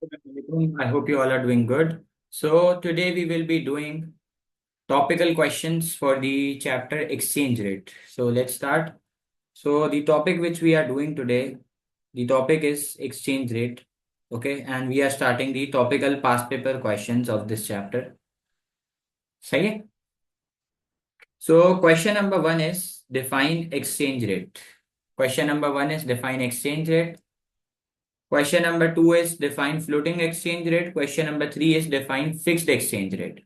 Assalamualaikum. I hope you all are doing good. So today we will be doing topical questions for the chapter exchange rate. So let's start. So the topic which we are doing today, the topic is exchange rate. Okay, and we are starting the topical past paper questions of this chapter. सही है? So question number one is define exchange rate. Question number one is define exchange rate. Question number two is define floating exchange rate. Question number three is define fixed exchange rate.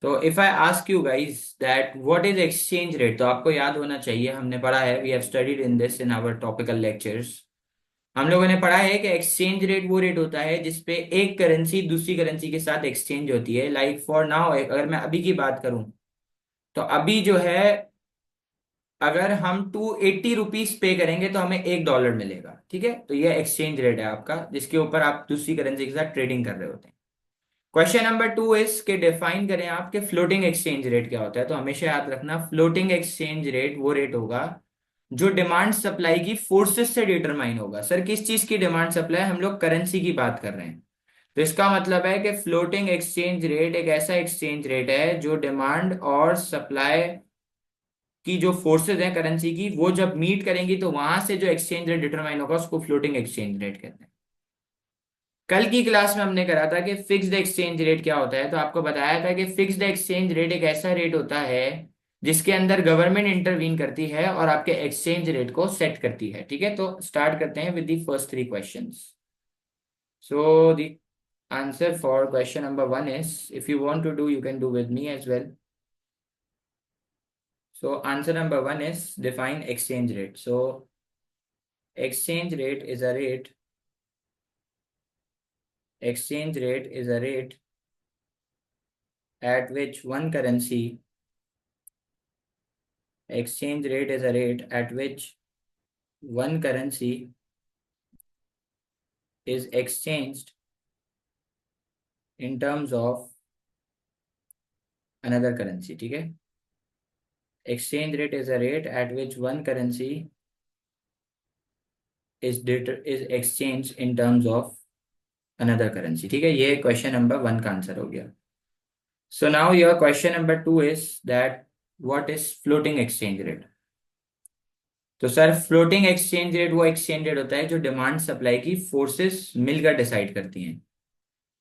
तो if I ask you guys that what is exchange rate, तो आपको याद होना चाहिए, हमने पढ़ा है, we have studied in this in our topical lectures. हम लोगों ने पढ़ा है कि एक्सचेंज रेट वो रेट होता है जिसपे एक करेंसी दूसरी करेंसी के साथ एक्सचेंज होती है। लाइक फॉर नाउ, अगर मैं अभी की बात करूं तो अभी जो है, अगर हम 280 रुपीज पे करेंगे तो हमें $1 मिलेगा। ठीक है, तो ये एक्सचेंज रेट है आपका, जिसके ऊपर आप दूसरी करेंसी के साथ ट्रेडिंग कर रहे होते हैं। क्वेश्चन नंबर टू इज के डिफाइन करें आपके फ्लोटिंग एक्सचेंज रेट क्या होता है। तो हमेशा याद रखना, फ्लोटिंग एक्सचेंज रेट वो रेट होगा जो डिमांड सप्लाई की फोर्सेस से डिटरमाइन होगा। सर किस चीज की डिमांड सप्लाई? हम लोग करेंसी की बात कर रहे हैं। तो इसका मतलब है कि फ्लोटिंग एक्सचेंज रेट एक ऐसा एक्सचेंज रेट है जो डिमांड और सप्लाई की जो फोर्सेज हैं करेंसी की, वो जब मीट करेंगी तो वहां से जो एक्सचेंज रेट डिटरमाइन होगा उसको फ्लोटिंग एक्सचेंज रेट कहते हैं। कल की क्लास में हमने करा था कि फिक्स्ड एक्सचेंज रेट क्या होता है। तो आपको बताया था कि फिक्स्ड एक्सचेंज रेट एक ऐसा रेट होता है जिसके अंदर गवर्नमेंट इंटरवीन करती है और आपके एक्सचेंज रेट को सेट करती है। ठीक है, तो स्टार्ट करते हैं with the first three questions. So the answer for question number one is, if you want to do you can do with me as well. So answer number one is define exchange rate. So exchange rate is a rate exchange rate is a rate at which one currency exchange rate is a rate at which one currency is exchanged in terms of another currency। ठीक है, exchange rate is a rate at which one currency is exchanged in terms of another currency। ठीक है, ये question number one का answer हो गया। So now your question number two is that what is floating exchange rate. तो sir floating exchange rate वो exchange rate होता है जो डिमांड सप्लाई की फोर्सेस मिलकर डिसाइड करती हैं।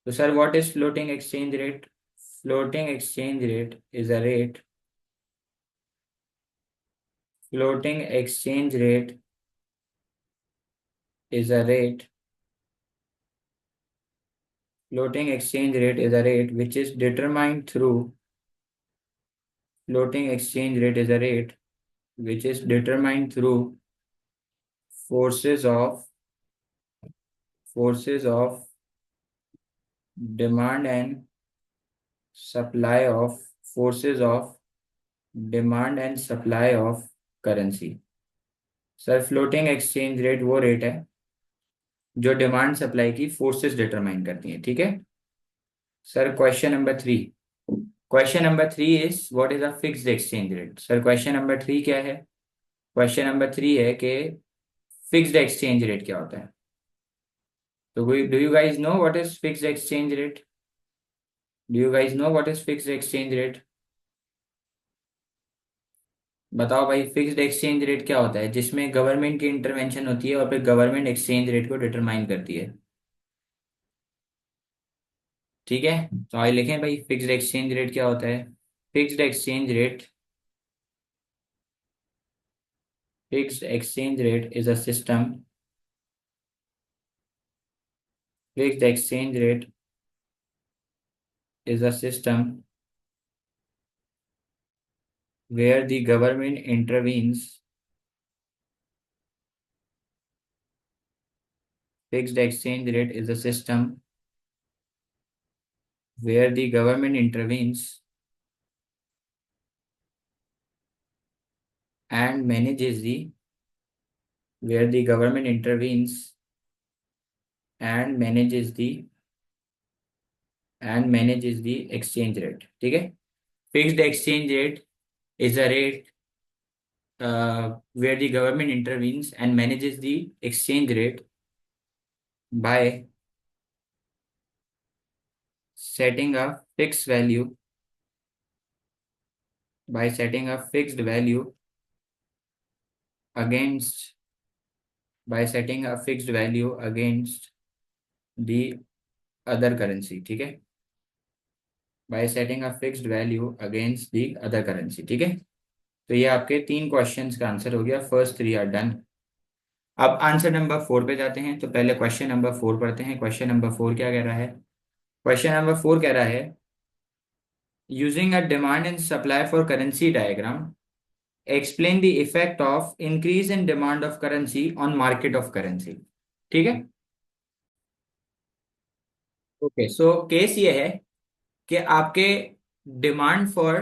तो sir what is floating exchange rate? Floating exchange rate is a rate floating exchange rate is a rate floating exchange rate is a rate which is determined through floating exchange rate is a rate which is determined through forces of forces of demand and supply of forces of demand and supply of currency। Sir floating exchange rate वो rate है जो demand supply की forces determine करती है। ठीक है sir, question number three. Question number three is what is a fixed exchange rate. Sir question number three क्या है? क्वेश्चन नंबर थ्री है कि फिक्स्ड एक्सचेंज रेट क्या होता है। तो do you guys know what is fixed exchange rate? Do you guys know what is fixed exchange rate? बताओ भाई, फिक्स्ड एक्सचेंज रेट क्या होता है जिसमें गवर्नमेंट की इंटरवेंशन होती है और फिर गवर्नमेंट एक्सचेंज रेट को डिटरमाइन करती है। ठीक है, तो आइए लिखें भाई, फिक्स्ड एक्सचेंज रेट क्या होता है। Fixed exchange rate Fixed exchange rate is a system. Fixed exchange rate is a system where the government intervenes. Fixed exchange rate is a system where the government intervenes and manages the where the government intervenes and manages the exchange rate। ठीक है, fixed exchange rate is a rate where the government intervenes and manages the exchange rate by setting a fixed value by setting a fixed value against by setting a fixed value against the other currency, ठीक है, bye setting a fixed value against the other currency, ठीक है। तो ये आपके 3 questions का answer हो गया, फर्स्ट 3 आर डन। अब आंसर नंबर 4 पे जाते हैं। तो पहले क्वेश्चन नंबर 4 पढ़ते हैं। क्वेश्चन नंबर 4 क्या कह रहा है? क्वेश्चन नंबर 4 कह रहा है, using a demand and supply for currency diagram, explain the effect of increase in demand of currency on market of currency, ठीक है। ओके, सो केस ये है कि आपके डिमांड फॉर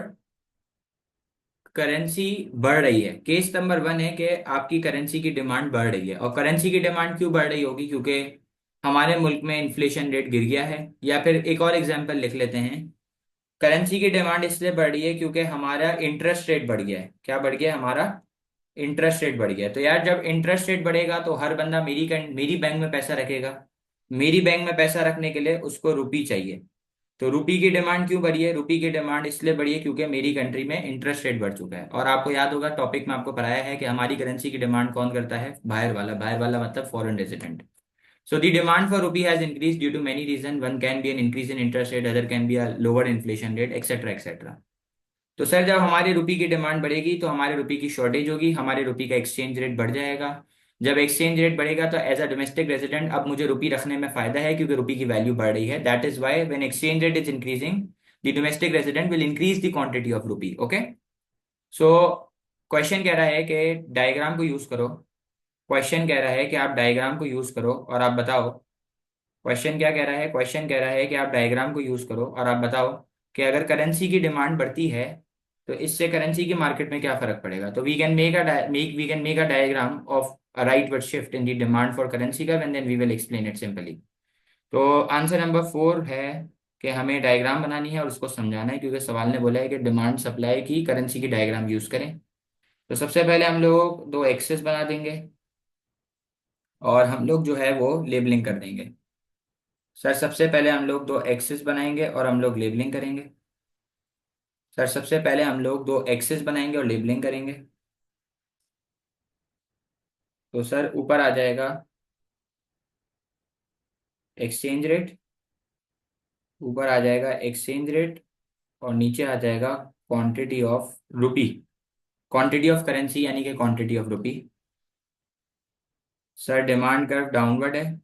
करेंसी बढ़ रही है। केस नंबर 1 है कि आपकी करेंसी की डिमांड बढ़ रही है। और करेंसी की डिमांड क्यों बढ़ रही होगी? क्योंकि हमारे मुल्क में इन्फ्लेशन रेट गिर गया है। या फिर एक और एग्जांपल लिख लेते हैं, करेंसी की डिमांड इसलिए बढ़ रही है क्योंकि हमारा इंटरेस्ट रेट बढ़ गया है। क्या बढ़ गया है? हमारा इंटरेस्ट रेट बढ़ गया है। तो यार जब इंटरेस्ट रेट बढ़ेगा तो हर बंदा मेरी बैंक में पैसा रखेगा। मेरी बैंक में पैसा रखने के लिए उसको रुपी चाहिए। तो रुपी की डिमांड क्यों बढ़ी है? रुपी की डिमांड इसलिए बढ़ी है क्योंकि मेरी कंट्री में इंटरेस्ट रेट बढ़ चुका है। और आपको याद होगा, टॉपिक में आपको पढ़ाया है कि हमारी करेंसी की डिमांड कौन करता है? बाहर वाला। बाहर वाला मतलब foreign resident. So the demand for rupee has increased due to many reasons. One can be an increase in interest rate, other can be a lower inflation rate, etc. etc. तो sir जब हमारे रुपी की demand बढ़ेगी तो हमारे रुपी की shortage होगी, हमारे रुपी का एक्सचेंज रेट बढ़ जाएगा। जब एक्सचेंज रेट बढ़ेगा तो एज अ डोमेस्टिक रेजिडेंट अब मुझे रुपी रखने में फायदा है क्योंकि रुपी की वैल्यू बढ़ रही है। That is why when exchange rate is increasing the domestic resident will increase the quantity of rupee. Okay, so question कह रहा है कि डायग्राम को यूज करो। क्वेश्चन कह रहा है कि आप डायग्राम को यूज करो और आप बताओ। क्वेश्चन क्या कह रहा है? क्वेश्चन कह रहा है कि आप डायग्राम को यूज करो और आप बताओ कि अगर करेंसी की डिमांड बढ़ती है तो इससे करेंसी की मार्केट में क्या फर्क पड़ेगा। तो we can make a diagram of a rightward shift in the demand for currency का, and then we will explain it simply. तो आंसर नंबर 4 है कि हमें डायग्राम बनानी है और उसको समझाना है, क्योंकि सवाल ने बोला है कि डिमांड सप्लाई की करेंसी की डायग्राम यूज करें। तो सबसे पहले हम लोग 2 एक्सेस बना देंगे और हम लोग जो है वो लेबलिंग कर देंगे। सर सबसे पहले हम लोग 2 एक्सेस बनाएंगे और हम लोग लेबलिंग करेंगे। सर सबसे पहले हम लोग 2 एक्सेस बनाएंगे और लेबलिंग करेंगे। तो सर ऊपर आ जाएगा एक्सचेंज रेट, ऊपर आ जाएगा एक्सचेंज रेट और नीचे आ जाएगा quantity of rupee, quantity of currency यानी कि quantity of rupee. Sir demand curve downward है,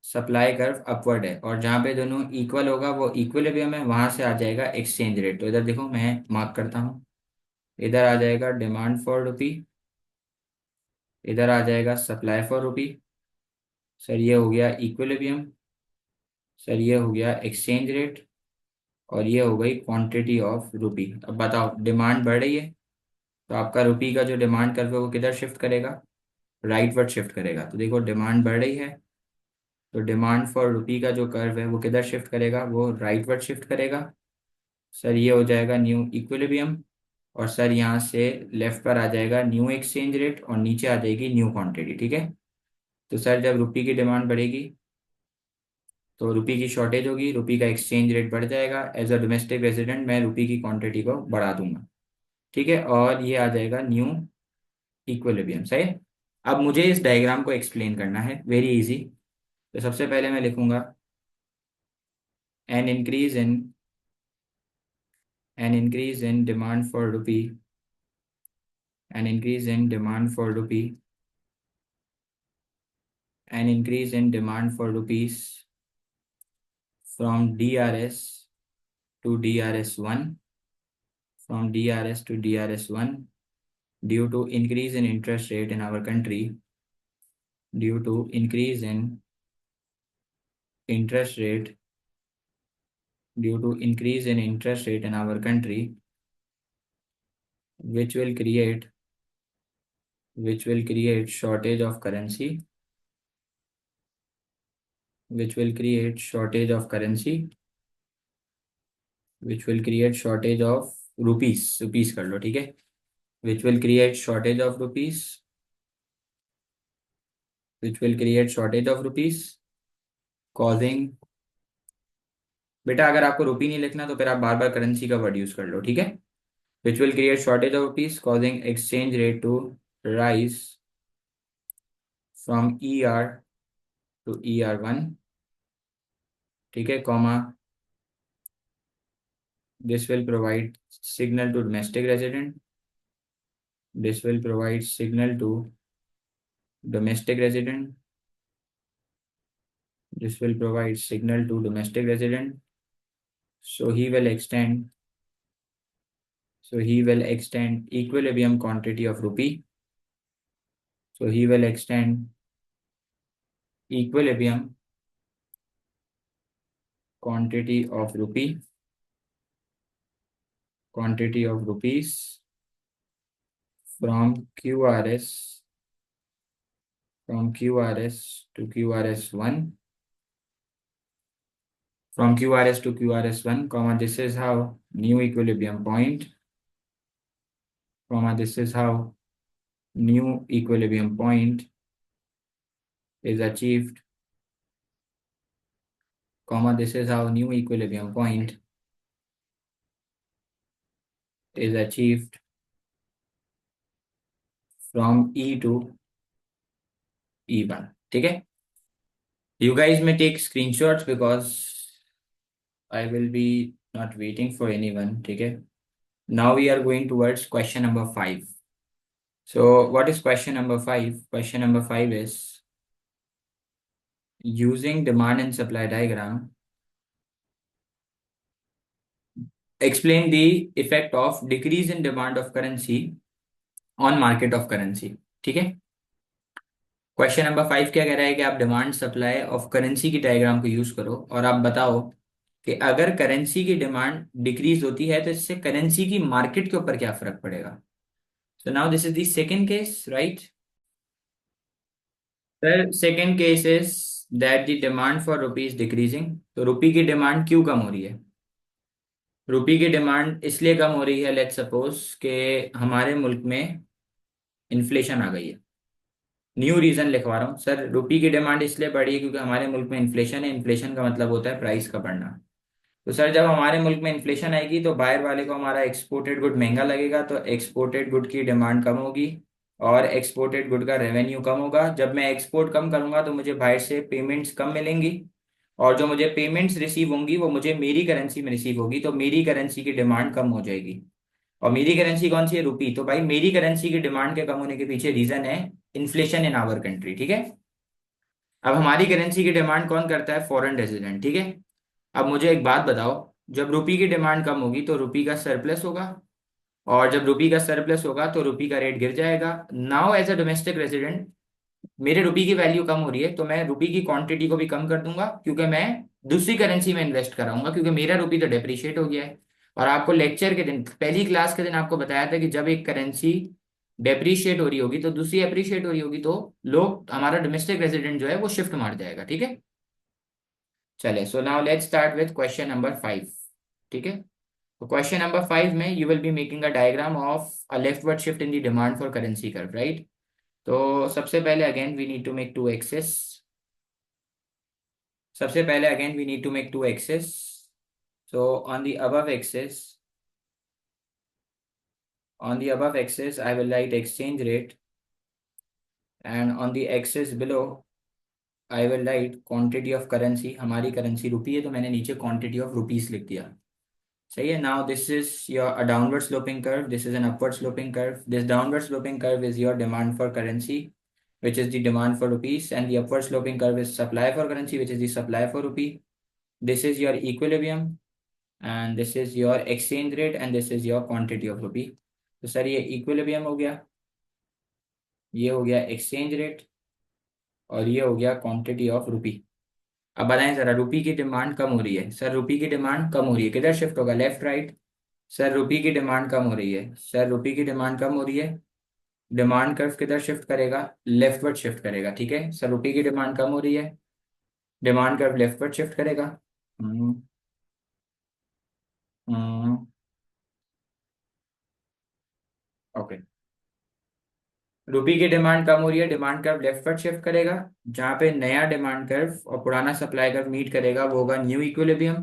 सप्लाई कर्व अपवर्ड है, और जहाँ पे दोनों इक्वल होगा वो इक्विलिब्रियम है, वहां से आ जाएगा एक्सचेंज रेट। तो इधर देखो मैं मार्क करता हूँ, इधर आ जाएगा डिमांड फॉर रुपी, इधर आ जाएगा सप्लाई फॉर रुपी। सर ये हो गया इक्विलिब्रियम, सर ये हो गया एक्सचेंज रेट, और ये हो गई क्वांटिटी ऑफ रुपी। अब बताओ डिमांड बढ़ रही है तो आपका रुपी का जो डिमांड कर्व है वो किधर शिफ्ट करेगा? राइटवर्ड शिफ्ट करेगा। तो देखो डिमांड बढ़ रही है तो डिमांड फॉर रुपी का जो कर्व है वो किधर शिफ्ट करेगा? वो राइटवर्ड शिफ्ट करेगा। सर ये हो जाएगा न्यू इक्विलिब्रियम, और सर यहाँ से लेफ्ट पर आ जाएगा न्यू एक्सचेंज रेट और नीचे आ जाएगी न्यू क्वांटिटी, ठीक है। तो सर जब रुपी की डिमांड बढ़ेगी तो रुपी की शॉर्टेज होगी, रुपी का एक्सचेंज रेट बढ़ जाएगा। एज अ डोमेस्टिक रेजिडेंट मैं रुपी की क्वांटिटी को बढ़ा दूंगा, ठीक है, और ये आ जाएगा न्यू इक्विलिब्रियम, सही है। अब मुझे इस डायग्राम को एक्सप्लेन करना है, वेरी इजी। तो सबसे पहले मैं लिखूंगा N increase in an increase in demand for rupee, an increase in demand for rupee, an increase in demand for rupees from DRS to DRS1, from DRS to DRS1, due to increase in interest rate in our country, due to increase in interest rate, due to increase in interest rate in our country, which will create shortage of currency, which will create shortage of currency, which will create shortage of rupees कर लो, ठीक है, which will create shortage of rupees, which will create shortage of rupees, causing बेटा अगर आपको रुपी नहीं लिखना तो फिर आप बार बार करेंसी का वर्ड यूज कर लो, ठीक है। Which will create shortage of rupees causing exchange rate to rise from ER to ER1, ठीक है, comma this will provide signal to domestic resident, this will provide signal to domestic resident, this will provide signal to domestic resident, so he will extend equilibrium quantity of rupee, so he will extend equilibrium quantity of rupee, quantity of rupees from QRS to QRS1, from QRS to QRS1, comma this is how new equilibrium point, comma this is how new equilibrium point is achieved, comma this is how new equilibrium point is achieved from E to E1, ठीक है। You guys may take screenshots because I will be not waiting for anyone, ठीक है। Now we are going towards question number 5. So what is question number 5? Question number 5 is using demand and supply diagram, explain the effect of decrease in demand of currency on market of currency, ठीक है। Question number 5 क्या कह रहा है कि आप demand supply of currency की diagram को यूज करो और आप बताओ कि अगर करेंसी की डिमांड डिक्रीज होती है तो इससे करेंसी की मार्केट के ऊपर क्या फर्क पड़ेगा। सो now this is the second case, right. Sir second case is that the demand for rupee is decreasing, तो रुपी की डिमांड क्यों कम हो रही है। रुपी की डिमांड इसलिए कम हो रही है, लेट्स सपोज कि हमारे मुल्क में इन्फ्लेशन आ गई है। न्यू रीजन लिखवा रहा हूँ सर, रुपी की डिमांड इसलिए बढ़ी है क्योंकि हमारे मुल्क में इन्फ्लेशन है। इन्फ्लेशन का मतलब होता है प्राइस का बढ़ना। तो सर जब हमारे मुल्क में इन्फ्लेशन आएगी तो बाहर वाले को हमारा एक्सपोर्टेड गुड महंगा लगेगा, तो एक्सपोर्टेड गुड की डिमांड कम होगी और एक्सपोर्टेड गुड का रेवेन्यू कम होगा। जब मैं एक्सपोर्ट कम करूंगा तो मुझे बाहर से पेमेंट्स कम मिलेंगी और जो मुझे पेमेंट्स रिसीव होंगी वो मुझे मेरी करेंसी में रिसीव होगी, तो मेरी करेंसी की डिमांड कम हो जाएगी। और मेरी करेंसी कौन सी है, रुपी। तो भाई मेरी करेंसी की डिमांड के कम होने के पीछे रीजन है इन्फ्लेशन इन आवर कंट्री, ठीक है। अब हमारी करेंसी की डिमांड कौन करता है, फॉरेन रेजिडेंट, ठीक है। अब मुझे एक बात बताओ, जब रुपी की डिमांड कम होगी तो रुपी का सरप्लस होगा और जब रुपी का सरप्लस होगा तो रुपी का रेट गिर जाएगा। Now as a domestic resident मेरे रुपी की वैल्यू कम हो रही है तो मैं रुपी की क्वांटिटी को भी कम कर दूंगा क्योंकि मैं दूसरी करेंसी में इन्वेस्ट कराऊंगा क्योंकि मेरा रुपी तो डेप्रिशिएट हो गया है। और आपको लेक्चर के दिन, पहली क्लास के दिन आपको बताया था कि जब एक करेंसी डेप्रिशिएट हो रही होगी तो दूसरी अप्रिशिएट हो रही होगी, तो लोग, हमारा डोमेस्टिक रेजिडेंट जो है वो शिफ्ट मार जाएगा, ठीक है। चले, so now let's start with question number 5, ठीक है। तो क्वेश्चन नंबर 5 में you will be making a diagram of a leftward shift in the demand for currency curve, right. तो सबसे पहले again we need to make two axes, सबसे पहले again we need to make two axes. So on the above axes, on the above axis I will write exchange rate and on the axis below I will write quantity of currency। हमारी currency रुपी है तो मैंने नीचे quantity of rupees लिख दिया, सही है। Now this is your a downward sloping curve, this is an upward sloping curve. This downward sloping curve is your demand for currency which is the demand for rupees, and the upward sloping curve is supply for currency which is the supply for rupee. This is your equilibrium and this is your exchange rate and this is your quantity of rupee। तो sir ये equilibrium हो गया, ये हो गया exchange rate और ये हो गया क्वांटिटी ऑफ रुपी। अब बताएं जरा, रुपी की डिमांड कम हो रही है, सर रुपी की डिमांड कम हो रही है, किधर शिफ्ट होगा, लेफ्ट राइट। सर रुपी की डिमांड कम हो रही है, सर रुपी की डिमांड कम हो रही है, डिमांड कर्व किधर शिफ्ट करेगा, लेफ्टवर्ड शिफ्ट करेगा, ठीक है। सर रुपी की डिमांड कम हो रही है, डिमांड कर्व लेफ्टवर्ड शिफ्ट करेगा। हम्म हम्म ओके। रुपी की डिमांड कम हो रही है, डिमांड कर्व लेफ्टवर्ड शिफ्ट करेगा। जहां पे नया डिमांड कर्व और पुराना सप्लाई कर्व मीट करेगा वो होगा न्यू इक्विलिब्रियम।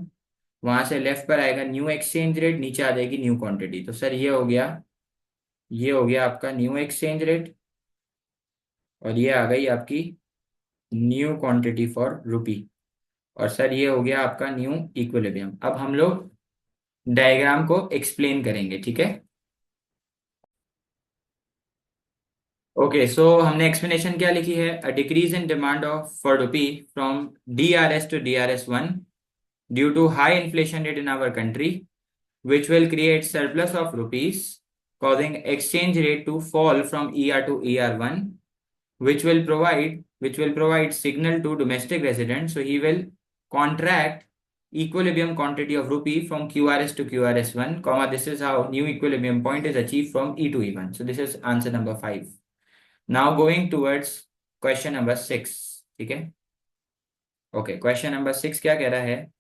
वहां से लेफ्ट पर आएगा न्यू एक्सचेंज रेट, नीचे आ जाएगी न्यू क्वांटिटी। तो सर ये हो गया आपका न्यू एक्सचेंज रेट, और ये आ गई आपकी न्यू क्वांटिटी फॉर रुपी। और सर ये हो गया आपका न्यू इक्विलिब्रियम। अब हम लोग डायग्राम को एक्सप्लेन करेंगे, ठीक है। ओके, सो हमने एक्सप्लेनेशन क्या लिखी है? A decrease in demand of for rupee from DRS to DRS1 due to high inflation rate in our country, which will create surplus of rupees, causing exchange rate to fall from ER to ER1, which will provide signal to domestic residents. So he will contract equilibrium quantity of rupee from QRS to QRS1, comma, this is how new equilibrium point is achieved from E to E1. So this is answer number 5. Now going towards question number 6, ठीक है। Okay, question number 6 क्या कह रहा है?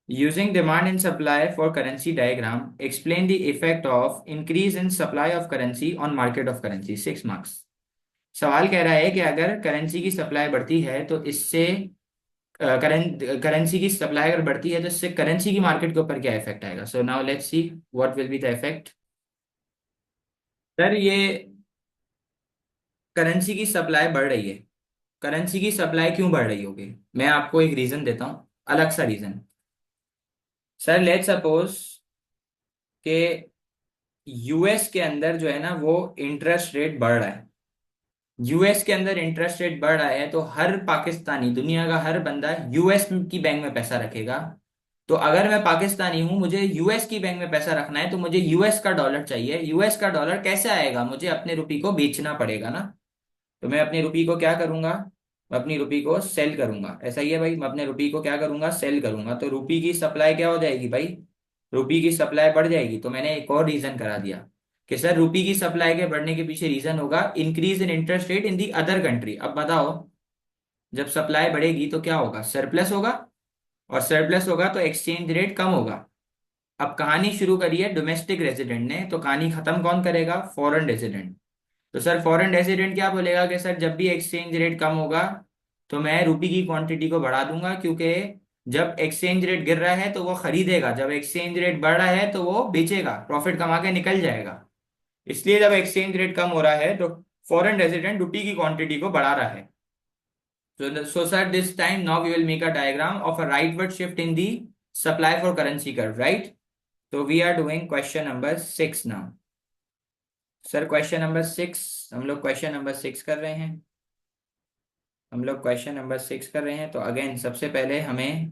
Using demand and supply for currency diagram, explain the effect of increase in supply of currency on market of currency. 6 marks। सवाल कह रहा है कि अगर करेंसी की सप्लाई बढ़ती है तो इससे करेंसी की सप्लाई अगर बढ़ती है तो इससे करेंसी की मार्केट के ऊपर क्या इफेक्ट आएगा। सो now let's see what will be the effect. Sir ये करेंसी की सप्लाई बढ़ रही है। करेंसी की सप्लाई क्यों बढ़ रही होगी? मैं आपको एक रीजन देता हूँ, अलग सा रीजन। सर लेट्स सपोज कि यूएस के अंदर जो है ना वो इंटरेस्ट रेट बढ़ रहा है। यूएस के अंदर इंटरेस्ट रेट बढ़ रहा है तो हर पाकिस्तानी, दुनिया का हर बंदा यूएस की बैंक में पैसा रखेगा। तो अगर मैं पाकिस्तानी हूं, मुझे यूएस की बैंक में पैसा रखना है, तो मुझे यूएस का डॉलर चाहिए। यूएस का डॉलर कैसे आएगा? मुझे अपने रुपये को बेचना पड़ेगा ना। तो मैं अपनी रुपये को क्या करूंगा? मैं अपनी रुपये को सेल करूंगा। ऐसा ही है भाई, मैं अपने रुपये को क्या करूंगा? सेल करूंगा। तो रुपये की सप्लाई क्या हो जाएगी भाई? रुपये की सप्लाई बढ़ जाएगी। तो मैंने एक और रीजन करा दिया कि सर रुपये की सप्लाई के बढ़ने के पीछे रीजन होगा increase in interest rate in the other country. अब बताओ, जब सप्लाई बढ़ेगी तो क्या होगा? सरप्लस होगा, और सरप्लस होगा तो एक्सचेंज रेट कम होगा। अब कहानी शुरू करी है डोमेस्टिक रेजिडेंट ने, तो कहानी खत्म कौन करेगा? Foreign resident. तो सर फॉरेन रेजिडेंट क्या बोलेगा कि सर जब भी एक्सचेंज रेट कम होगा तो मैं रुपये की क्वांटिटी को बढ़ा दूंगा, क्योंकि जब एक्सचेंज रेट गिर रहा है तो वो खरीदेगा, जब एक्सचेंज रेट बढ़ रहा है तो वो बेचेगा, प्रॉफिट कमा के निकल जाएगा। इसलिए जब एक्सचेंज रेट कम हो रहा है तो फॉरेन रेजिडेंट रुपये की क्वांटिटी को बढ़ा रहा है। So sir, this time now we will make a diagram of a rightward shift in the supply for currency curve, right? So we are doing question number 6 now. Sir question number 6, हम लोग question number 6 कर रहे हैं। तो again सबसे पहले हमें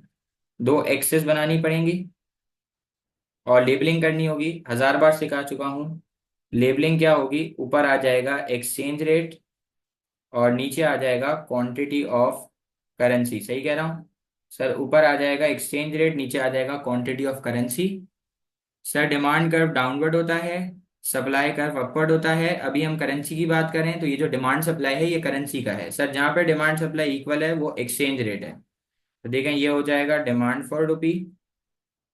दो एक्सेस बनानी पड़ेंगी और लेबलिंग करनी होगी। 1000 बार सिखा चुका हूँ। लेबलिंग क्या होगी? ऊपर आ जाएगा एक्सचेंज रेट और नीचे आ जाएगा क्वांटिटी ऑफ करेंसी। सही कह रहा हूँ? सर ऊपर आ जाएगा एक्सचेंज रेट, नीचे आ जाएगा quantity of currency. Sir demand curve downward होता है, सप्लाई कर्व अपवर्ड होता है। अभी हम करेंसी की बात करें तो ये जो डिमांड सप्लाई है ये करेंसी का है। सर जहाँ पे डिमांड सप्लाई इक्वल है वो एक्सचेंज रेट है। तो देखें, ये हो जाएगा डिमांड फॉर रुपी,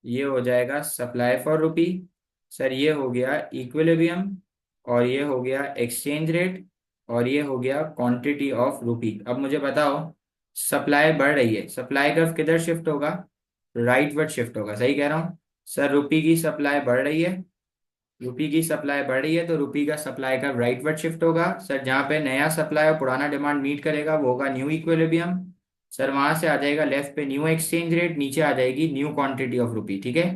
ये हो जाएगा सप्लाई फॉर रुपी। सर ये हो गया इक्विलिब्रियम, और ये हो गया एक्सचेंज रेट, और ये हो गया क्वांटिटी ऑफ रुपी। अब मुझे बताओ, सप्लाई बढ़ रही है, सप्लाई कर्व किधर शिफ्ट होगा? राइटवर्ड शिफ्ट होगा। सही कह रहा हूँ? सर रुपी की सप्लाई बढ़ रही है, रुपी की सप्लाई बढ़ रही है तो रुपी का सप्लाई कर्व राइटवर्ड शिफ्ट होगा। सर जहाँ पे नया सप्लाई और पुराना डिमांड मीट करेगा वो होगा न्यू इक्विलिब्रियम। सर वहां से आ जाएगा लेफ्ट पे न्यू एक्सचेंज रेट, नीचे आ जाएगी न्यू क्वांटिटी ऑफ रुपी, ठीक है।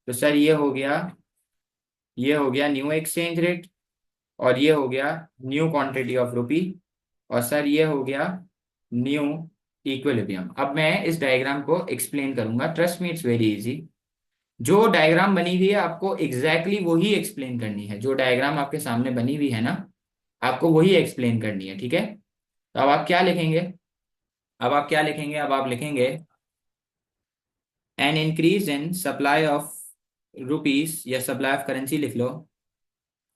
तो सर ये हो गया न्यू एक्सचेंज रेट, और ये हो गया न्यू क्वांटिटी ऑफ रुपी, और सर ये हो गया न्यू इक्विलिब्रियम। अब मैं इस डायग्राम को एक्सप्लेन करूंगा, trust me it's very easy. जो डायग्राम बनी हुई है आपको एग्जैक्टली वही एक्सप्लेन करनी है। जो डायग्राम आपके सामने बनी हुई है ना, आपको वही एक्सप्लेन करनी है, ठीक है। तो अब आप लिखेंगे an increase in supply of rupees, या सप्लाई ऑफ करेंसी लिख लो।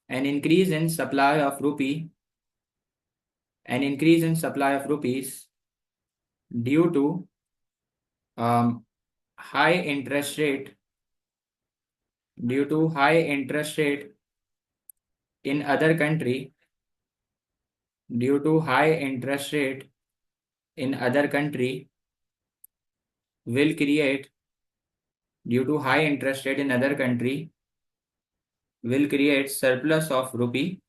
An increase in supply of rupee, an increase in supply of rupees due to high interest rate, due to high interest rate in other country, due to high interest rate in other country will create due to high interest rate in other country will create surplus of rupee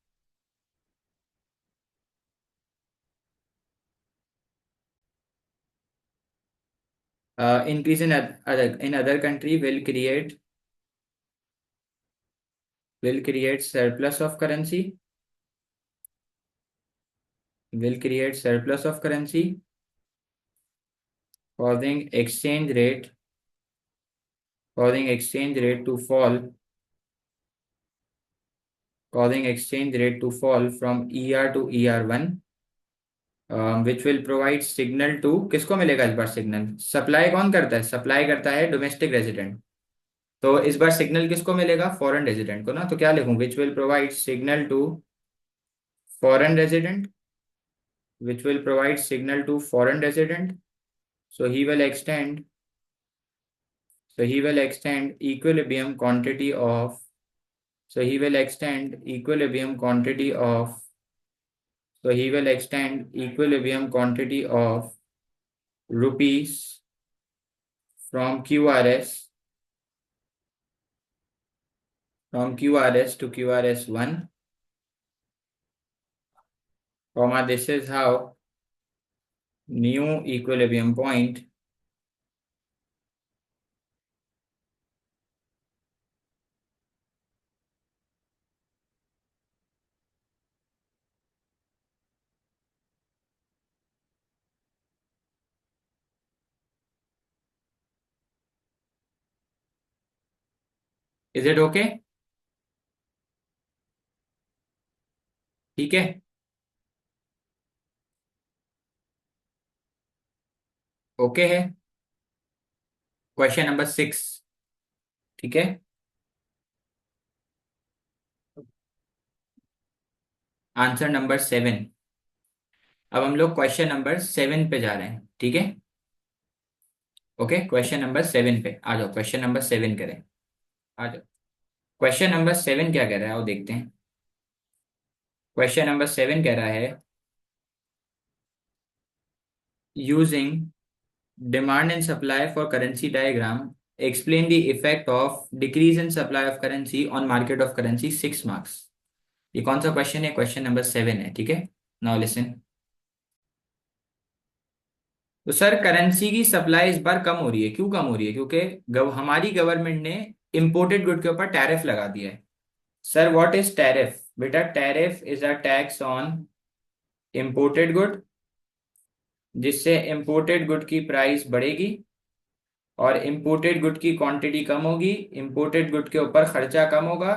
increase in other country will create surplus of currency will create surplus of currency causing exchange rate to fall from ER to ER1, which will provide signal to, किसको मिलेगा इस बार signal? Supply कौन करता है? Supply करता है domestic resident. तो इस बार सिग्नल किसको मिलेगा? फॉरेन रेजिडेंट को ना। तो क्या लिखूं? Foreign resident which will provide signal to foreign resident. So he will extend equilibrium quantity of so he will extend equilibrium quantity of rupees from QRS to QRS1, comma, this is how new equilibrium point is it okay? ठीक है, okay है। Question number 6, ठीक है, answer number 7। अब हम लोग question number 7 पे जा रहे हैं, ठीक है। ओके, क्वेश्चन नंबर 7 पे आ जाओ। क्वेश्चन नंबर 7 करें, आ जाओ। क्वेश्चन नंबर 7 क्या कह रहा है, आओ देखते हैं। क्वेश्चन नंबर 7 कह रहा है, using demand and supply for currency diagram explain the effect of decrease in supply of currency on market of currency, 6 marks. ये कौन सा क्वेश्चन है? क्वेश्चन नंबर 7 है, ठीक है। Now listen. तो सर, करेंसी की सप्लाई इस बार कम हो रही है। क्यों कम हो रही है? क्योंकि हमारी गवर्नमेंट ने इंपोर्टेड गुड के ऊपर टैरिफ लगा दिया है। Sir, what is tariff? बेटा, tariff is a tax on imported good, जिससे इंपोर्टेड गुड की प्राइस बढ़ेगी और इंपोर्टेड गुड की क्वांटिटी कम होगी, इंपोर्टेड गुड के ऊपर खर्चा कम होगा।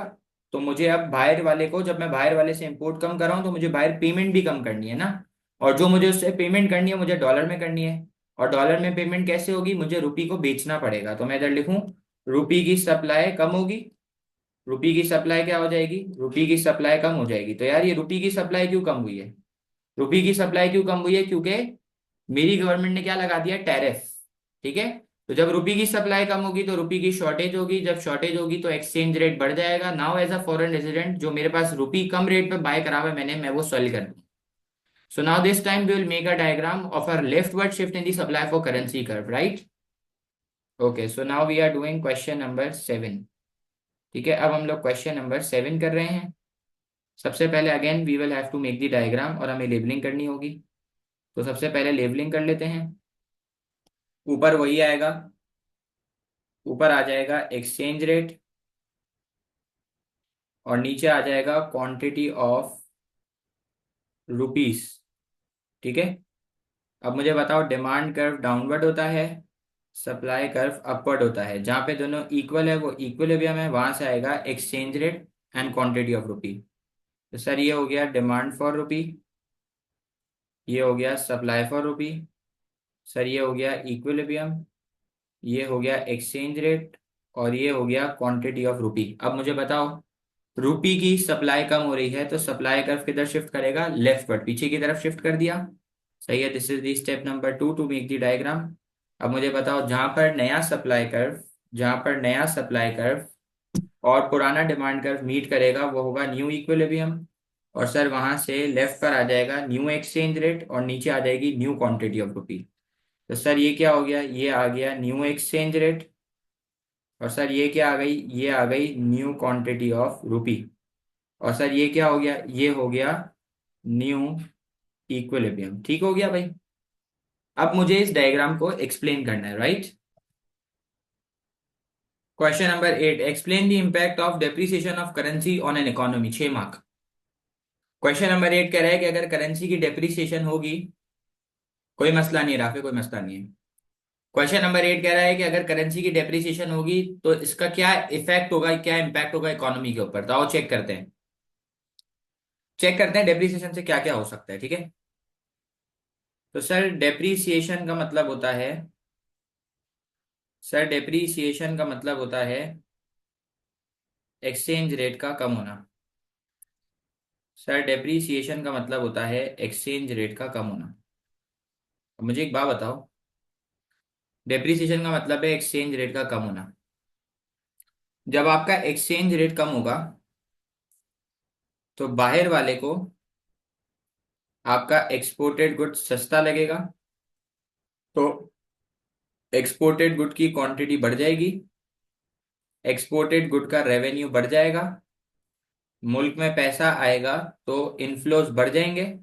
तो मुझे अब बाहर वाले को, जब मैं बाहर वाले से इंपोर्ट कम कर रहा हूं, तो मुझे बाहर पेमेंट भी कम करनी है ना। और जो मुझे उससे पेमेंट करनी है, मुझे डॉलर में करनी है। और डॉलर में पेमेंट कैसे होगी? मुझे रुपी को बेचना पड़ेगा। तो मैं इधर लिखूं, रुपी की सप्लाई कम होगी। रुपी की सप्लाई क्या हो जाएगी? रुपी की सप्लाई कम हो जाएगी। तो यार, ये रुपी की सप्लाई क्यों कम हुई है? रुपी की सप्लाई क्यों कम हुई है? क्योंकि मेरी गवर्नमेंट ने क्या लगा दिया? टैरिफ, ठीक है। तो जब रुपी की सप्लाई कम होगी तो रुपी की शॉर्टेज होगी। जब शॉर्टेज होगी तो एक्सचेंज रेट बढ़ जाएगा। Now as a foreign resident, जो मेरे पास रुपी कम रेट पे बाय करा हुआ है मैंने, मैं वो सेल कर दूं। So now this time we will make a diagram of a leftward shift in the supply for currency curve, right? Okay, so now we are doing question number 7, ठीक है। अब हम लोग क्वेश्चन नंबर 7 कर रहे हैं। सबसे पहले again we will have to make the diagram, और हमें लेबलिंग करनी होगी। तो सबसे पहले लेबलिंग कर लेते हैं। ऊपर वही आएगा, ऊपर आ जाएगा एक्सचेंज रेट, और नीचे आ जाएगा क्वांटिटी ऑफ रुपीस, ठीक है। अब मुझे बताओ, डिमांड कर्व डाउनवर्ड होता है, सप्लाई कर्व अपवर्ड होता है। जहां पे दोनों इक्वल है वो इक्विलिब्रियम है, वहां से आएगा exchange rate and quantity of रुपी। तो सर, ये हो गया डिमांड फॉर रुपी, ये हो गया सप्लाई फॉर रुपी, सर ये हो गया इक्विलिब्रियम, ये हो गया एक्सचेंज रेट, और ये हो गया क्वांटिटी ऑफ रुपी। अब मुझे बताओ, रुपी की सप्लाई कम हो रही है, तो सप्लाई कर्व किधर शिफ्ट करेगा? लेफ्टवर्ड, पीछे की तरफ शिफ्ट कर दिया। सही है, this is the step number 2 to make the diagram. अब मुझे बताओ, जहां पर नया सप्लाई कर्व और पुराना डिमांड कर्व मीट करेगा, वो होगा न्यू इक्विलिब्रियम। और सर, वहां से लेफ्ट पर आ जाएगा न्यू एक्सचेंज रेट, और नीचे आ जाएगी न्यू क्वांटिटी ऑफ रुपी। तो सर, ये क्या हो गया? ये आ गया न्यू एक्सचेंज रेट, और सर ये क्या आ गई, ये आ गई न्यू क्वांटिटी ऑफ रुपी। और सर ये क्या हो गया, ये हो गया न्यू इक्विलिब्रियम। ठीक हो गया भाई। अब मुझे इस डायग्राम को एक्सप्लेन करना है, right. Question number 8, explain the impact of depreciation of currency on an economy, 6 mark. Question number 8 कह रहा है कि अगर करेंसी की डेप्रिसिएशन होगी, कोई मसला नहीं है राफे, कोई मसला नहीं है। क्वेश्चन नंबर 8 कह रहा है कि अगर करेंसी की डेप्रिसिएशन होगी तो इसका क्या इफेक्ट होगा, क्या इंपैक्ट होगा इकोनॉमी के ऊपर। तो आओ चेक करते हैं, चेक करते हैं डेप्रिसिएशन से क्या क्या हो सकता है, ठीक है। तो सर डेप्रिसिएशन का मतलब होता है, सर डेप्रिसिएशन का मतलब होता है एक्सचेंज रेट का कम होना। सर डेप्रिसिएशन का मतलब होता है एक्सचेंज रेट का कम होना। अब मुझे एक बात बताओ, डेप्रिसिएशन का मतलब है एक्सचेंज रेट का कम होना। जब आपका एक्सचेंज रेट कम होगा तो बाहर वाले को आपका एक्सपोर्टेड गुड सस्ता लगेगा, तो एक्सपोर्टेड गुड की क्वांटिटी बढ़ जाएगी, एक्सपोर्टेड गुड का रेवेन्यू बढ़ जाएगा, मुल्क में पैसा आएगा, तो इनफ्लोज बढ़ जाएंगे।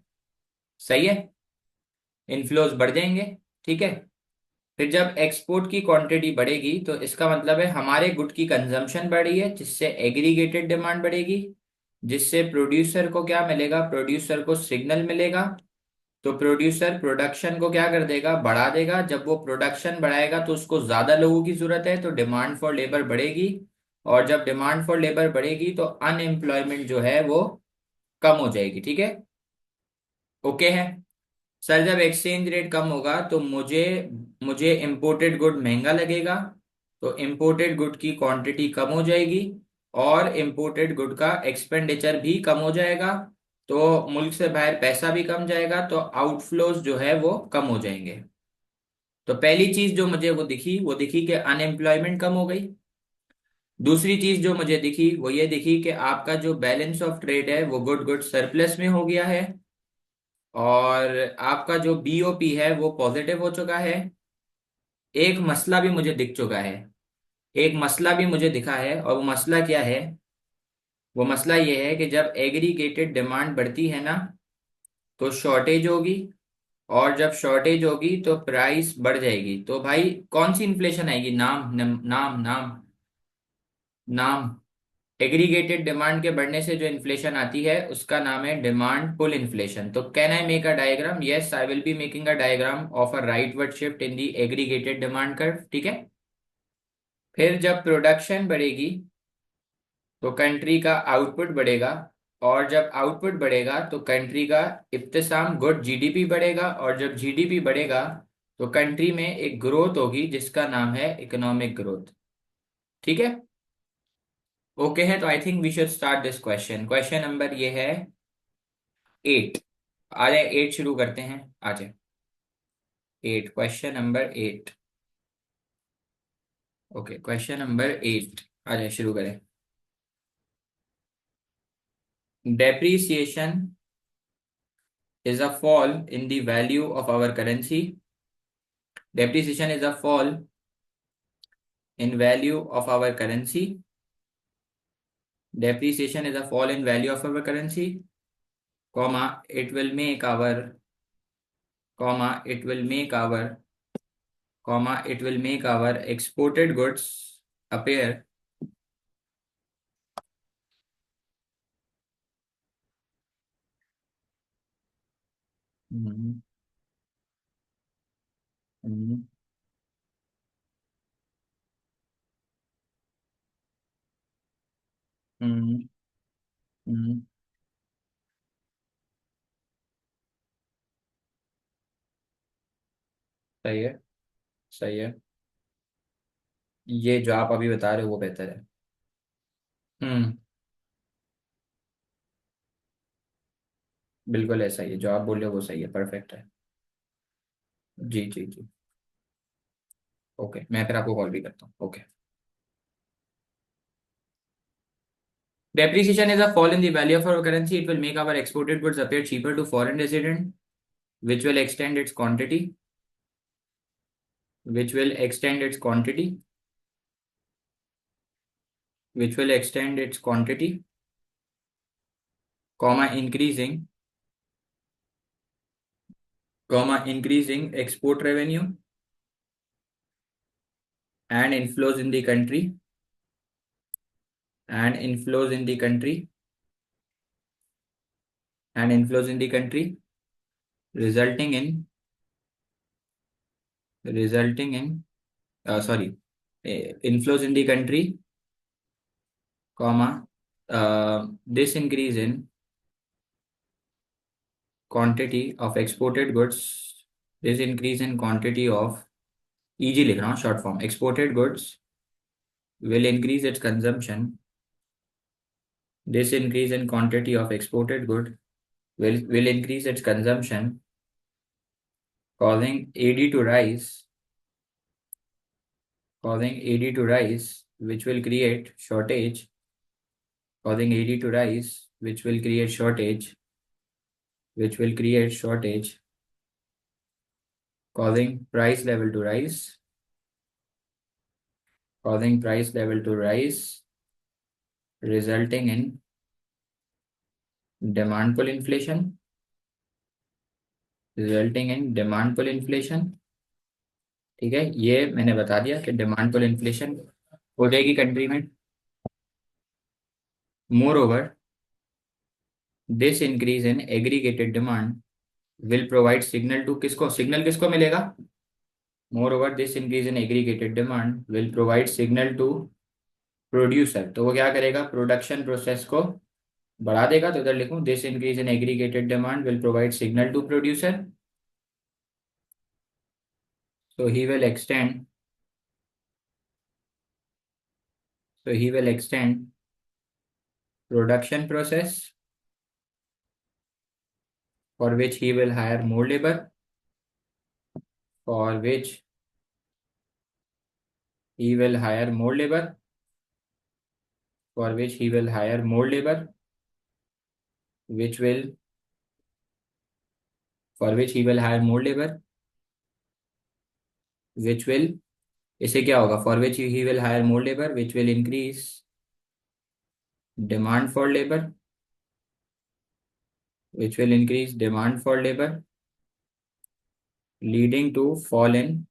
सही है, इनफ्लोज बढ़ जाएंगे, ठीक है। फिर जब एक्सपोर्ट की क्वांटिटी बढ़ेगी तो इसका मतलब है हमारे गुड की कंजम्पशन बढ़ी है, जिससे एग्रीगेटेड डिमांड बढ़ेगी, जिससे प्रोड्यूसर को क्या मिलेगा, प्रोड्यूसर को सिग्नल मिलेगा। तो प्रोड्यूसर प्रोडक्शन को क्या कर देगा, बढ़ा देगा। जब वो प्रोडक्शन बढ़ाएगा तो उसको ज्यादा लोगों की जरूरत है, तो डिमांड फॉर लेबर बढ़ेगी। और जब डिमांड फॉर लेबर बढ़ेगी तो अनएम्प्लॉयमेंट जो है वो कम हो जाएगी, ठीक है। ओके है। सर जब एक्सचेंज रेट कम होगा तो मुझे मुझे इम्पोर्टेड गुड महंगा लगेगा, तो इम्पोर्टेड गुड की क्वांटिटी कम हो जाएगी और इम्पोर्टेड गुड का एक्सपेंडिचर भी कम हो जाएगा। तो मुल्क से बाहर पैसा भी कम जाएगा, तो आउटफ्लोज जो है वो कम हो जाएंगे। तो पहली चीज जो मुझे वो दिखी कि अनएम्प्लॉयमेंट कम हो गई। दूसरी चीज जो मुझे दिखी वो ये दिखी कि आपका जो बैलेंस ऑफ ट्रेड है वो गुड गुड सरप्लस में हो गया है, और आपका जो बीओपी है वो पॉजिटिव हो चुका है। एक मसला भी मुझे दिख चुका है, एक मसला भी मुझे दिखा है, और वो मसला क्या है, वो मसला ये है कि जब एग्रीगेटेड डिमांड बढ़ती है ना तो शॉर्टेज होगी, और जब शॉर्टेज होगी तो प्राइस बढ़ जाएगी। तो भाई कौन सी इन्फ्लेशन आएगी, नाम नाम नाम नाम, नाम। एग्रीगेटेड डिमांड के बढ़ने से जो इन्फ्लेशन आती है उसका नाम है डिमांड पुल इन्फ्लेशन। तो can I make a diagram, yes I will be making a diagram of a rightward shift in the aggregated demand curve, ठीक है। फिर जब प्रोडक्शन बढ़ेगी तो कंट्री का आउटपुट बढ़ेगा, और जब आउटपुट बढ़ेगा तो कंट्री का इब्तिसाम गुड जीडीपी बढ़ेगा, और जब जीडीपी बढ़ेगा तो कंट्री में एक ग्रोथ होगी जिसका नाम है इकोनॉमिक ग्रोथ, ठीक है। ओके है, तो I think we should start this question. Question number ये है 8। आ जाए 8 शुरू करते हैं, आ जाए 8, question number 8। Okay question number 8, आ जाए शुरू करें। Depreciation is a fall in the value of our currency. Depreciation is a fall in value of our currency. Depreciation is a fall in value of our currency, comma, it will make our, comma, it will make our, comma, it will make our exported goods appear हम्म, हम्म, हम्म, हम्म, सही है, सही है। ये जो आप अभी बता रहे हो वो बेहतर है। हम्म, बिल्कुल ऐसा ही है, जो आप बोल रहे हो वो सही है, परफेक्ट है। जी जी जी। ओके मैं फिर आपको कॉल भी करता हूँ, okay. Depreciation is a fall in the value of our currency. It will make our exported goods appear cheaper to foreign resident, which will extend its quantity, which will extend its quantity. which will extend its quantity, comma increasing export revenue and inflows in the country and inflows in the country and inflows in the country, resulting in resulting in sorry inflows in the country, comma this increase in quantity of exported goods, this increase in quantity of, EG लिख रहा हूँ short form, exported goods will increase its consumption, this increase in quantity of exported good will increase its consumption, causing AD to rise, which will create shortage, causing AD to rise, which will create shortage, causing price level to rise, resulting in demand pull inflation, ठीक है। ये मैंने बता दिया कि demand पुल inflation हो जाएगी country में। Moreover this increase in aggregated demand will provide signal किसको मिलेगा? Moreover this increase in aggregated demand will provide signal to producer, तो वो क्या करेगा? प्रोडक्शन प्रोसेस को बढ़ा देगा। तो इधर लिखूं this increase in aggregated demand will provide signal to producer, so he will extend production process for which he will hire more labor, for which he will hire more labor, which will for which he will hire more labor, which will, इसे क्या होगा? For which he will hire more labor, which will increase demand for labor, leading to fall in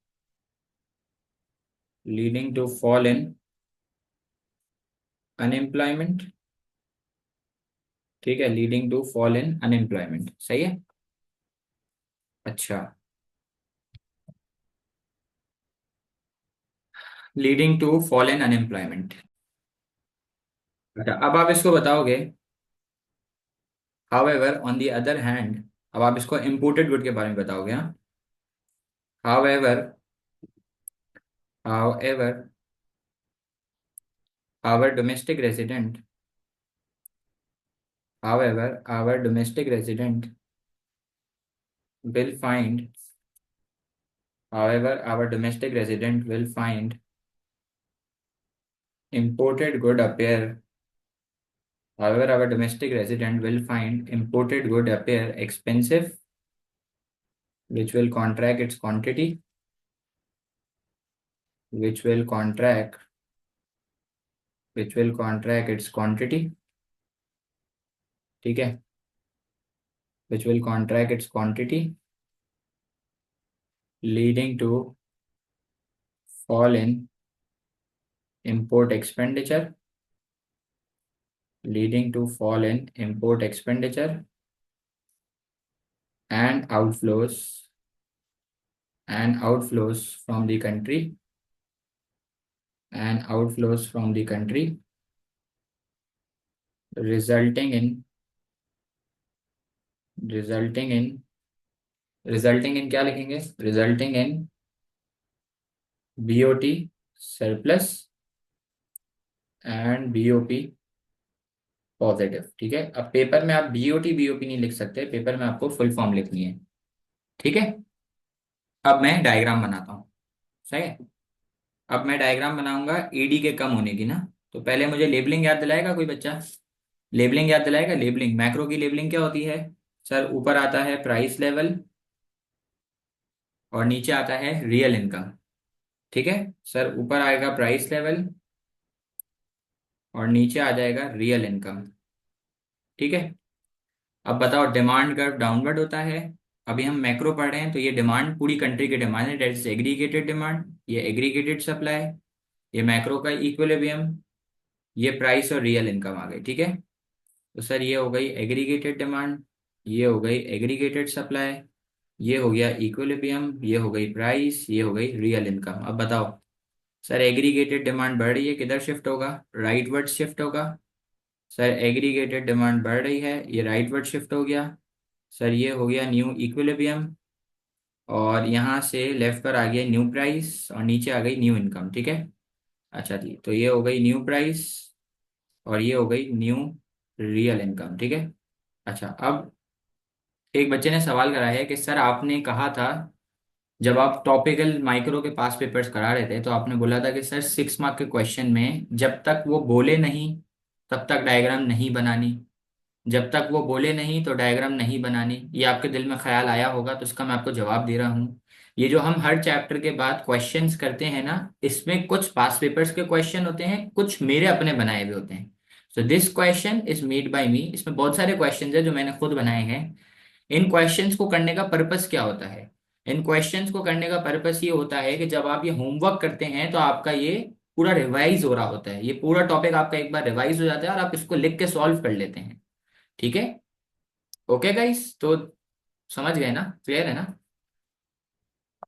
unemployment, ठीक है, leading to fall in unemployment. सही है। अच्छा, leading to fall in unemployment. अच्छा, अब आप इसको बताओगे however on the other hand, अब आप इसको इम्पोर्टेड गुड के बारे में बताओगे। हाँ, however however our domestic resident our domestic resident will find imported good appear our domestic resident will find imported good appear expensive, which will contract its quantity, which will contract its quantity, ठीक है, which will contract its quantity, leading to fall in import expenditure, and outflows from the country, resulting in क्या लिखेंगे? Resulting in BOT surplus and BOP positive. ठीक है, अब paper में आप BOP नहीं लिख सकते, पेपर में आपको फुल फॉर्म लिखनी है। ठीक है, अब मैं डायग्राम बनाता हूँ। सही है, अब मैं डायग्राम बनाऊंगा ईडी के कम होने की ना। तो पहले मुझे लेबलिंग याद दिलाएगा कोई बच्चा? लेबलिंग याद दिलाएगा? लेबलिंग, मैक्रो की लेबलिंग क्या होती है सर? ऊपर आता है प्राइस लेवल और नीचे आता है रियल इनकम। ठीक है सर, ऊपर आएगा प्राइस लेवल और नीचे आ जाएगा रियल इनकम। ठीक है। अब बताओ, डिमांड कर्व डाउनवर्ड होता है। अभी हम मैक्रो पढ़ रहे हैं, तो ये डिमांड पूरी कंट्री की डिमांड है, डेट इज एग्रीगेटेड डिमांड। ये एग्रीगेटेड सप्लाई, ये मैक्रो का इक्विलिब्रियम, ये प्राइस और रियल इनकम आ गई। ठीक है। तो सर ये हो गई एग्रीगेटेड डिमांड, ये हो गई एग्रीगेटेड सप्लाई, ये हो गया इक्विलिब्रियम, ये हो गई प्राइस, ये हो गई रियल इनकम। अब बताओ सर, एग्रीगेटेड डिमांड बढ़ रही है, किधर शिफ्ट होगा? राइट वर्ड शिफ्ट होगा। सर एग्रीगेटेड डिमांड बढ़ रही है, ये राइट वर्ड शिफ्ट हो गया। सर ये हो गया न्यू इक्विलिब्रियम, और यहाँ से लेफ्ट पर आ गया न्यू प्राइस, और नीचे आ गई न्यू इनकम। ठीक है। अच्छा जी, तो ये हो गई न्यू प्राइस और ये हो गई न्यू रियल इनकम। ठीक है। अच्छा, अब एक बच्चे ने सवाल करा है कि सर आपने कहा था, जब आप टॉपिकल माइक्रो के पास पेपर्स करा रहे थे, तो आपने बोला था कि सर 6 मार्क के क्वेश्चन में जब तक वो बोले नहीं तब तक डायग्राम नहीं बनानी, जब तक वो बोले नहीं तो डायग्राम नहीं बनानी। ये आपके दिल में ख्याल आया होगा, तो इसका मैं आपको जवाब दे रहा हूँ। ये जो हम हर चैप्टर के बाद क्वेश्चंस करते हैं ना, इसमें कुछ पास पेपर्स के क्वेश्चन होते हैं, कुछ मेरे अपने बनाए हुए होते हैं। So this question is made by me. इसमें बहुत सारे क्वेश्चंस हैं जो मैंने खुद बनाए हैं। इन क्वेश्चंस को करने का पर्पस क्या होता है? इन क्वेश्चंस को करने का पर्पस ये होता है कि जब आप ये होमवर्क करते हैं तो आपका ये पूरा रिवाइज हो रहा होता है, ये पूरा टॉपिक आपका एक बार रिवाइज हो जाता है और आप इसको लिख के सॉल्व कर लेते हैं। ठीक है। ओके गाइस, तो समझ गए ना? क्लियर है ना?